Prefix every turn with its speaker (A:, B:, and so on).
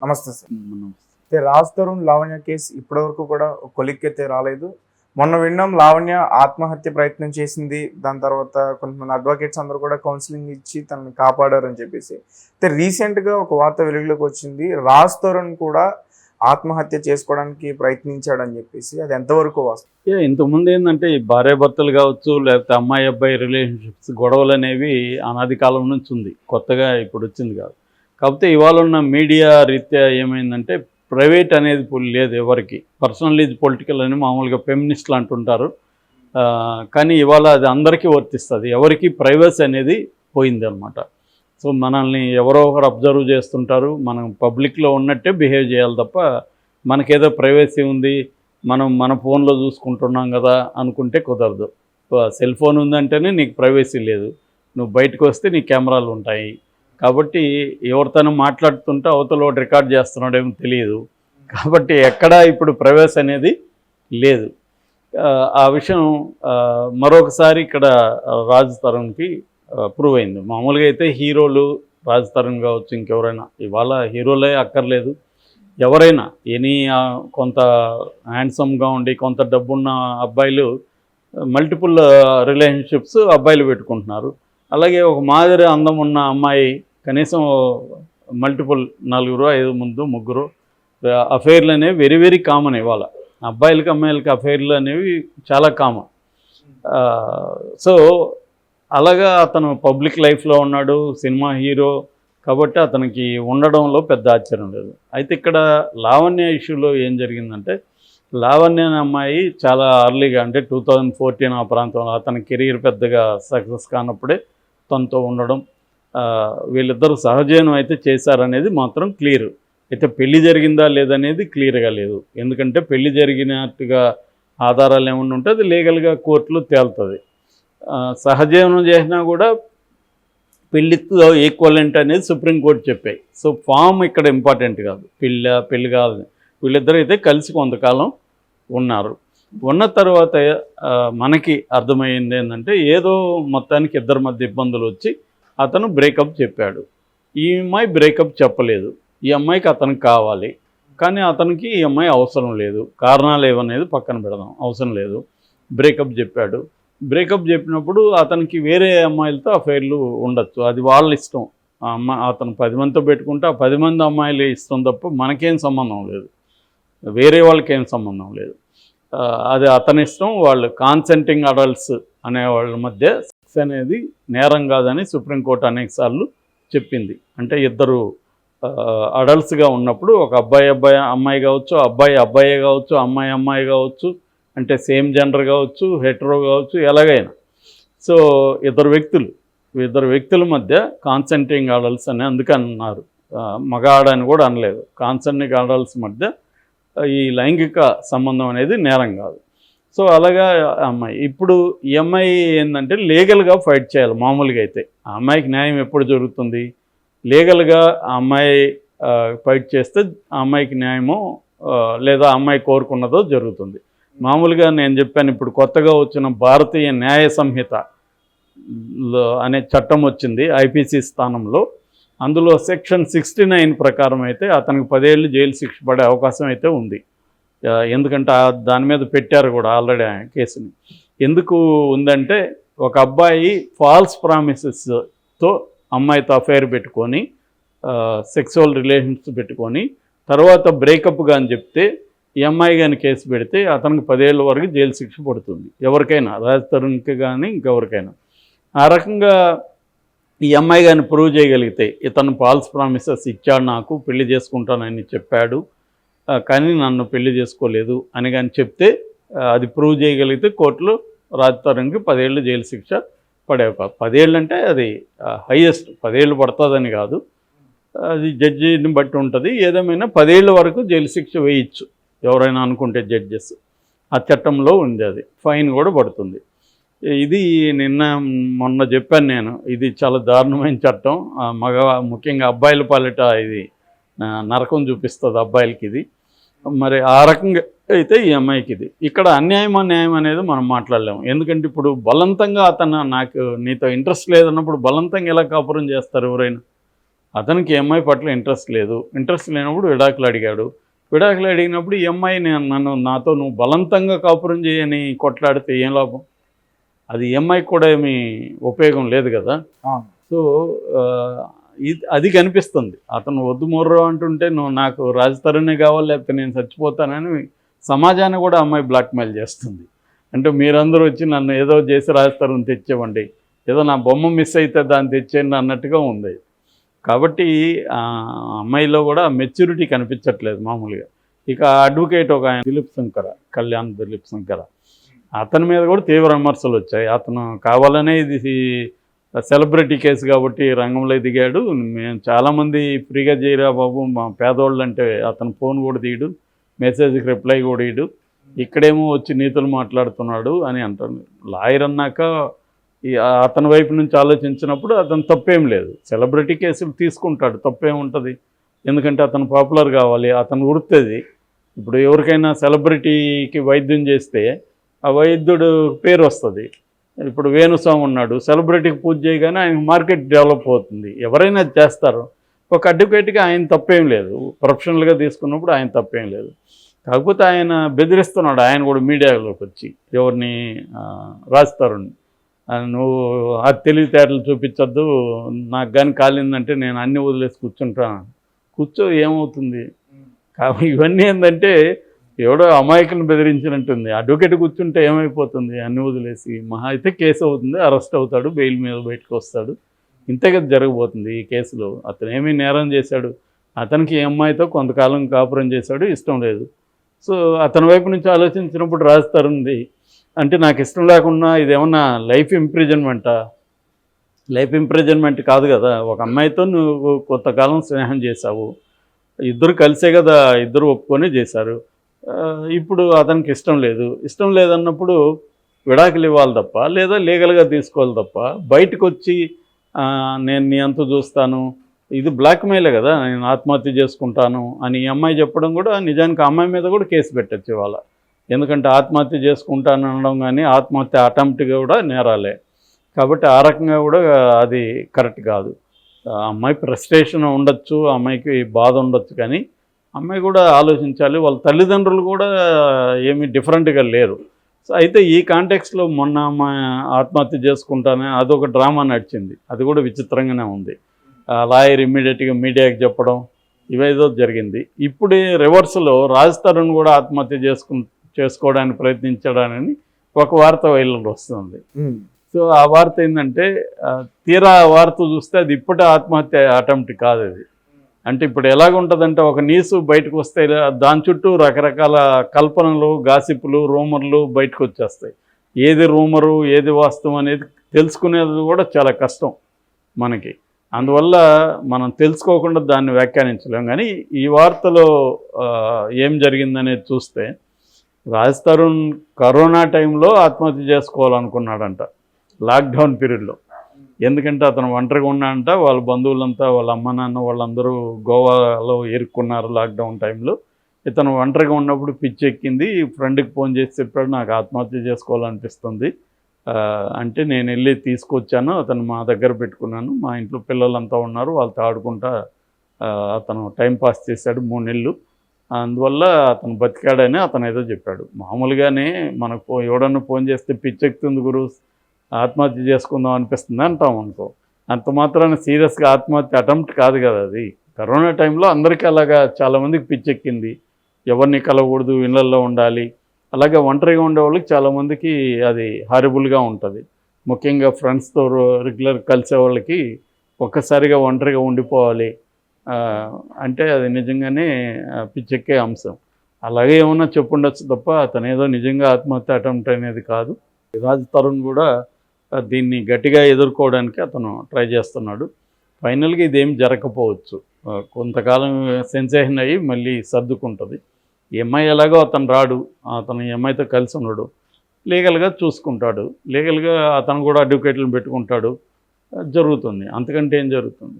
A: నమస్తే సార్.
B: మనం
A: రాజ్ తరుణ్ లావణ్య కేసు ఇప్పటివరకు కూడా ఒక కొలిక్కి రాలేదు. మొన్న విన్నాం లావణ్య ఆత్మహత్య ప్రయత్నం చేసింది. దాని తర్వాత కొంతమంది అడ్వకేట్స్ అందరూ కూడా కౌన్సిలింగ్ ఇచ్చి తనని కాపాడారని చెప్పేసి. రీసెంట్గా ఒక వార్త వెలుగులోకి వచ్చింది, రాజ్ తరుణ్ కూడా ఆత్మహత్య చేసుకోవడానికి ప్రయత్నించాడని చెప్పేసి. అది ఎంతవరకు వాస్తవం?
B: ఇంతకుముందు ఏంటంటే ఈ భార్యాభర్తలు కావచ్చు, లేకపోతే అమ్మాయి అబ్బాయి రిలేషన్షిప్స్ గొడవలు అనేవి అనాది కాలం నుంచి ఉంది, కొత్తగా ఇప్పుడు వచ్చింది కాదు. కాకపోతే ఇవాళ ఉన్న మీడియా రీత్యా ఏమైందంటే ప్రైవేట్ అనేది లేదు ఎవరికి. పర్సనల్ ఈజ్ పొలిటికల్ అని మామూలుగా ఫెమినిస్టులు అంటుంటారు, కానీ ఇవాళ అది అందరికీ వర్తిస్తుంది. ఎవరికి ప్రైవసీ అనేది పోయింది అనమాట. సో మనల్ని ఎవరో ఒకరు అబ్జర్వ్ చేస్తుంటారు, మనం పబ్లిక్లో ఉన్నట్టే బిహేవ్ చేయాలి తప్ప మనకేదో ప్రైవసీ ఉంది, మనం మన ఫోన్లో చూసుకుంటున్నాం కదా అనుకుంటే కుదరదు. సెల్ ఫోన్ ఉందంటేనే నీకు ప్రైవసీ లేదు, నువ్వు బయటకు వస్తే నీ కెమెరాలు ఉంటాయి. కాబట్టి ఎవరితోనూ మాట్లాడుతుంటే అవతల ఒకటి రికార్డ్ చేస్తున్నాడేమో తెలియదు. కాబట్టి ఎక్కడా ఇప్పుడు ప్రైవసీ అనేది లేదు. ఆ విషయం మరొకసారి ఇక్కడ రాజ్ తరుణ్కి ప్రూవ్ అయింది. మామూలుగా అయితే హీరోలు రాజ్ తరుణ్ కావచ్చు, ఇంకెవరైనా, ఇవాళ హీరోలే అక్కర్లేదు, ఎవరైనా ఎనీ కొంత హ్యాండ్సమ్గా ఉండి కొంత డబ్బున్న అబ్బాయిలు మల్టిపుల్ రిలేషన్షిప్స్ అబ్బాయిలు పెట్టుకుంటున్నారు. అలాగే ఒక మాదిరి అందం ఉన్న అమ్మాయి కనీసం మల్టిపుల్ 4, 5 ముందు ముగ్గురు అఫైర్లు అనేవి వెరీ వెరీ కామన్. ఇవాళ అబ్బాయిలకి అమ్మాయిలకి అఫైర్లు అనేవి చాలా కామన్. సో అలాగా అతను పబ్లిక్ లైఫ్లో ఉన్నాడు, సినిమా హీరో, కాబట్టి అతనికి ఉండడంలో పెద్ద ఆశ్చర్యం లేదు. అయితే ఇక్కడ లావణ్య ఇష్యూలో ఏం జరిగిందంటే, లావణ్య అనే అమ్మాయి చాలా అర్లీగా అంటే 2014 ఆ ప్రాంతంలో అతని కెరీర్ పెద్దగా సక్సెస్ కానప్పుడే తనతో ఉండడం, వీళ్ళిద్దరూ సహజీవనం అయితే చేశారనేది మాత్రం క్లియర్. అయితే పెళ్లి జరిగిందా లేదనేది క్లియర్గా లేదు. ఎందుకంటే పెళ్లి జరిగినట్టుగా ఆధారాలు ఏమన్నా ఉంటే అది లీగల్గా కోర్టులో తేలుతుంది. సహజీవనం చేసినా కూడా పెళ్లితో ఈక్వలెంట్ అనేది సుప్రీంకోర్టు చెప్పాయి. సో ఫామ్ ఇక్కడ ఇంపార్టెంట్ కాదు, పెళ్ళి కాదు. వీళ్ళిద్దరూ అయితే కలిసి కొంతకాలం ఉన్నారు. ఉన్న తర్వాత మనకి అర్థమైంది ఏంటంటే ఏదో మొత్తానికి ఇద్దరి మధ్య ఇబ్బందులు వచ్చి అతను బ్రేకప్ చెప్పాడు. ఈ అమ్మాయి బ్రేకప్ చెప్పలేదు. ఈ అమ్మాయికి అతనికి కావాలి, కానీ అతనికి ఈ అమ్మాయి అవసరం లేదు. కారణాలు ఏవనేది పక్కన పెడదాం, అవసరం లేదు. బ్రేకప్ చెప్పాడు. బ్రేకప్ చెప్పినప్పుడు అతనికి వేరే అమ్మాయిలతో అఫైర్లు ఉండొచ్చు, అది వాళ్ళ ఇష్టం. అతను 10 మందితో పెట్టుకుంటే ఆ 10 మంది అమ్మాయిలు ఇష్టం తప్ప మనకేం సంబంధం లేదు, వేరే వాళ్ళకి ఏం సంబంధం లేదు. అది అతని ఇష్టం. వాళ్ళు కాన్సెంటింగ్ అడల్ట్స్ అనే వాళ్ళ మధ్య సెక్స్ అనేది నేరం కాదని సుప్రీంకోర్టు అనేకసార్లు చెప్పింది. అంటే ఇద్దరు అడల్ట్స్గా ఉన్నప్పుడు ఒక అమ్మాయి కావచ్చు, అబ్బాయే కావచ్చు, అమ్మాయి కావచ్చు, అంటే సేమ్ జెండర్ కావచ్చు, హెటరో కావచ్చు, ఎలాగైనా. సో ఇద్దరు వ్యక్తుల మధ్య కాన్సెంటింగ్ అడల్ట్స్ అని అందుకే అన్నారు, మగ ఆడని కూడా అనలేదు. కాన్సెంటింగ్ అడల్ట్స్ మధ్య ఈ లైంగిక సంబంధం అనేది నేరం కాదు. సో అలాగా అమ్మాయి ఇప్పుడు ఈ అమ్మాయి ఏంటంటే లీగల్గా ఫైట్ చేయాలి. మామూలుగా అయితే ఆ అమ్మాయికి న్యాయం ఎప్పుడు జరుగుతుంది? లీగల్గా ఆ అమ్మాయి ఫైట్ చేస్తే ఆ అమ్మాయికి న్యాయమో లేదా అమ్మాయి కోరుకున్నదో జరుగుతుంది. మామూలుగా నేను చెప్పాను, ఇప్పుడు కొత్తగా వచ్చిన భారతీయ న్యాయ సంహిత అనే చట్టం వచ్చింది ఐపీసీ స్థానంలో. అందులో సెక్షన్ 69 ప్రకారం అయితే అతనికి 10 ఏళ్ళు జైలు శిక్ష పడే అవకాశం అయితే ఉంది. ఎందుకంటే దాని మీద పెట్టారు కూడా ఆల్రెడీ కేసుని. ఎందుకు ఉందంటే ఒక అబ్బాయి ఫాల్స్ ప్రామిసెస్తో అమ్మాయితో అఫైర్ పెట్టుకొని సెక్సువల్ రిలేషన్స్ పెట్టుకొని తర్వాత బ్రేకప్గా అని చెప్తే ఈ అమ్మాయి కానీ కేసు పెడితే అతనికి 10 ఏళ్ళ వరకు జైలు శిక్ష పడుతుంది, ఎవరికైనా, రాజ్ తరుణ్కి కానీ ఇంకెవరికైనా. ఆ రకంగా ఈ అమ్మాయి కానీ ప్రూవ్ చేయగలిగితే ఇతను ఫాల్స్ ప్రామిసెస్ ఇచ్చాడు, నాకు పెళ్లి చేసుకుంటానని చెప్పాడు కానీ నన్ను పెళ్లి చేసుకోలేదు అని కానీ చెప్తే, అది ప్రూవ్ చేయగలిగితే కోర్టులో రాజ్ తరుణ్కి 10 ఏళ్ళు జైలు శిక్ష పడే 10 ఏళ్ళు అంటే అది హైయెస్ట్. 10 ఏళ్ళు పడుతుందని కాదు, అది జడ్జిని బట్టి ఉంటుంది. ఏదేమైనా 10 ఏళ్ళ వరకు జైలు శిక్ష వేయచ్చు ఎవరైనా అనుకుంటే జడ్జెస్. ఆ చట్టంలో ఉంది, అది ఫైన్ కూడా పడుతుంది. ఇది మొన్న చెప్పాను నేను, ఇది చాలా దారుణమైన చట్టం. ముఖ్యంగా అబ్బాయిల పాలిట ఇది నరకం చూపిస్తుంది అబ్బాయిలకి ఇది. మరి ఆ రకంగా అయితే ఈ అమ్మాయికి ఇది. ఇక్కడ న్యాయం అనేది మనం మాట్లాడలేము. ఎందుకంటే ఇప్పుడు బలవంతంగా అతను నాకు నీతో ఇంట్రెస్ట్ లేదన్నప్పుడు బలవంతంగా ఎలా కాపురం చేస్తారు ఎవరైనా? అతనికి ఈ అమ్మాయి పట్ల ఇంట్రెస్ట్ లేదు. ఇంట్రెస్ట్ లేనప్పుడు విడాకులు అడిగాడు. విడాకులు అడిగినప్పుడు ఈ అమ్మాయి నాతో నువ్వు బలవంతంగా కాపురం చేయని కొట్లాడితే ఏం లాభం? అది ఈ అమ్మాయికి కూడా ఏమీ ఉపయోగం లేదు కదా.
A: అవును.
B: సో అది కనిపిస్తుంది. అతను వద్దు మొర్రో అంటుంటే నువ్వు నాకు రాజతరుణే కావాలి లేకపోతే నేను చచ్చిపోతానని సమాజాన్ని కూడా అమ్మాయి బ్లాక్మెయిల్ చేస్తుంది. అంటే మీరందరూ వచ్చి నన్ను ఏదో చేసి రాజతరుణ్ తెచ్చేవండి, ఏదో నా బొమ్మ మిస్ అయితే దాన్ని తెచ్చేయండి అన్నట్టుగా ఉంది. కాబట్టి అమ్మాయిలో కూడా మెచ్యూరిటీ కనిపించట్లేదు మామూలుగా. ఇక అడ్వకేట్ ఒక ఆయన దిలీప్ శంకర, కళ్యాణ్ దిలీప్ శంకర, అతని మీద కూడా తీవ్ర విమర్శలు వచ్చాయి. అతను కావాలనే ఇది సెలబ్రిటీ కేసు కాబట్టి రంగంలో దిగాడు. మేము చాలామంది ఫ్రీగా చేయరా బాబు, మా పేదోళ్ళు అంటే అతను ఫోన్ కూడా తీయడు, మెసేజ్కి రిప్లై కూడా ఇయ్యడు, ఇక్కడేమో వచ్చి నీతులు మాట్లాడుతున్నాడు అని అంటారు. లాయర్ అన్నాక అతని వైపు నుంచి ఆలోచించినప్పుడు అతను తప్పేం లేదు. సెలబ్రిటీ కేసులు తీసుకుంటాడు, తప్పేముంటుంది. ఎందుకంటే అతను పాపులర్ కావాలి, అతను వృత్తిది. ఇప్పుడు ఎవరికైనా సెలబ్రిటీకి వైద్యం చేస్తే ఆ వైద్యుడు పేరు వస్తుంది. ఇప్పుడు వేణుస్వామి ఉన్నాడు, సెలబ్రిటీకి పూజ చేయగానే ఆయన మార్కెట్ డెవలప్ అవుతుంది. ఎవరైనా చేస్తారు. ఒక అడ్వకేట్గా ఆయన తప్పేం లేదు, ప్రొఫెషనల్గా తీసుకున్నప్పుడు ఆయన తప్పేం లేదు. కాకపోతే ఆయన బెదిరిస్తున్నాడు, ఆయన కూడా మీడియాలోకి వచ్చి ఎవరిని రాస్తారు, నువ్వు ఆ తెలివితేటలు చూపించద్దు, నాకు కానీ కాలిందంటే నేను అన్నీ వదిలేసి కూర్చుంటాను. కూర్చో ఏమవుతుంది? కాబట్టి ఇవన్నీ ఏంటంటే ఎవడో అమాయకులను బెదిరించినట్టుంది. అడ్వకేట్ కూర్చుంటే ఏమైపోతుంది? అన్ని వదిలేసి మహా అయితే కేసు అవుతుంది, అరెస్ట్ అవుతాడు, బెయిల్ మీద బయటకు వస్తాడు. ఇంతగా జరగబోతుంది ఈ కేసులో. అతను ఏమీ నేరం చేశాడు, అతనికి ఈ అమ్మాయితో కొంతకాలం కాపురం చేశాడు, ఇష్టం లేదు. సో అతని వైపు నుంచి ఆలోచించినప్పుడు రాజతరుణ్ది అంటే నాకు ఇష్టం లేకుండా ఇదేమన్నా లైఫ్ ఇంప్రిజన్మెంటా? లైఫ్ ఇంప్రిజన్మెంట్ కాదు కదా. ఒక అమ్మాయితో నువ్వు కొంతకాలం స్నేహం చేశావు, ఇద్దరు కలిసే కదా, ఇద్దరు ఒప్పుకొని చేశారు. ఇప్పుడు అతనికి ఇష్టం లేదు. ఇష్టం లేదన్నప్పుడు విడాకులు ఇవ్వాలి తప్ప, లేదా లీగల్గా తీసుకోవాలి తప్ప, బయటకు వచ్చి నేను నీ అంత చూస్తాను, ఇది బ్లాక్మెయిలే కదా, నేను ఆత్మహత్య చేసుకుంటాను అని ఈ అమ్మాయి చెప్పడం కూడా నిజానికి ఆ అమ్మాయి మీద కూడా కేసు పెట్టచ్చు ఇవాళ. ఎందుకంటే ఆత్మహత్య చేసుకుంటాను అనడం కానీ ఆత్మహత్య అటెంప్ట్గా కూడా నేరాలే. కాబట్టి ఆ రకంగా కూడా అది కరెక్ట్ కాదు. అమ్మాయి ఫ్రస్ట్రేషన్ ఉండొచ్చు, అమ్మాయికి బాధ ఉండొచ్చు, కానీ అమ్మాయి కూడా ఆలోచించాలి. వాళ్ళ తల్లిదండ్రులు కూడా ఏమీ డిఫరెంట్గా లేరు. సో అయితే ఈ కాంటెక్స్లో మొన్న అమ్మాయి ఆత్మహత్య చేసుకుంటానే అదొక డ్రామా నడిచింది, అది కూడా విచిత్రంగానే ఉంది. లాయర్ ఇమ్మీడియట్గా మీడియాకి చెప్పడం ఇవేదో జరిగింది. ఇప్పుడు రివర్స్లో రాజతరుణ్ కూడా ఆత్మహత్య చేసుకోవడానికి ప్రయత్నించడానని ఒక వార్త వైరల్ వస్తుంది. సో ఆ వార్త ఏంటంటే తీరా వార్త చూస్తే అది ఇప్పటి ఆత్మహత్య అటెంప్ట్ కాదు అది. అంటే ఇప్పుడు ఎలాగుంటుందంటే ఒక న్యూస్ బయటకు వస్తే దాని చుట్టూ రకరకాల కల్పనలు, గాసిపులు, రూమర్లు బయటకు వచ్చేస్తాయి. ఏది రూమరు ఏది వాస్తవం అనేది తెలుసుకునేది కూడా చాలా కష్టం మనకి. అందువల్ల మనం తెలుసుకోకుండా దాన్ని వ్యాఖ్యానించలేం. కానీ ఈ వార్తలో ఏం జరిగిందనేది చూస్తే రాజతరుణ్ కరోనా టైంలో ఆత్మహత్య చేసుకోవాలనుకున్నాడంట, లాక్డౌన్ పీరియడ్లో. ఎందుకంటే అతను ఒంటరిగా ఉన్నాడంట, వాళ్ళ బంధువులంతా వాళ్ళ అమ్మ నాన్న వాళ్ళందరూ గోవాలో ఇరుక్కున్నారు లాక్డౌన్ టైంలో. ఇతను ఒంటరిగా ఉన్నప్పుడు పిచ్చి ఎక్కింది, ఫ్రెండ్కి ఫోన్ చేసి చెప్పాడు నాకు ఆత్మహత్య చేసుకోవాలనిపిస్తుంది అంటే నేను వెళ్ళి తీసుకొచ్చాను, అతను మా దగ్గర పెట్టుకున్నాను, మా ఇంట్లో పిల్లలంతా ఉన్నారు వాళ్ళతో ఆడుకుంటా అతను టైంపాస్ చేశాడు 3 నెలలు, అందువల్ల అతను బతికాడని అతను ఏదో చెప్పాడు. మామూలుగానే మనకు ఎవడన్నా ఫోన్ చేస్తే పిచ్చెక్కుతుంది గురు, ఆత్మహత్య చేసుకుందాం అనిపిస్తుంది అంటాం అనుకో, అంత మాత్రాన సీరియస్గా ఆత్మహత్య అటెంప్ట్ కాదు కదా అది. కరోనా టైంలో అందరికీ అలాగా చాలామందికి పిచ్చెక్కింది, ఎవరిని కలవకూడదు, ఇళ్ళల్లో ఉండాలి. అలాగే ఒంటరిగా ఉండే వాళ్ళకి చాలామందికి అది హారిబుల్గా ఉంటుంది. ముఖ్యంగా ఫ్రెండ్స్తో రెగ్యులర్ కలిసే వాళ్ళకి ఒక్కసారిగా ఒంటరిగా ఉండిపోవాలి అంటే అది నిజంగానే పిచ్చెక్కే అంశం. అలాగే ఏమన్నా చెప్పుండొచ్చు తప్ప అతను ఏదో నిజంగా ఆత్మహత్య అటెంప్ట్ అనేది కాదు. రాజతరుణ్ కూడా దీన్ని గట్టిగా ఎదుర్కోవడానికి అతను ట్రై చేస్తున్నాడు. ఫైనల్గా ఇదేం జరగకపోవచ్చు, కొంతకాలం సెన్సేషన్ అయ్యి మళ్ళీ సర్దుకుంటుంది. ఎంఐ ఎలాగో అతను రాడు, అతను ఎంఐతో కలిసి ఉన్నాడు, లీగల్గా చూసుకుంటాడు, లీగల్గా అతను కూడా అడ్వకేట్లను పెట్టుకుంటాడు, జరుగుతుంది. అంతకంటే ఏం జరుగుతుంది?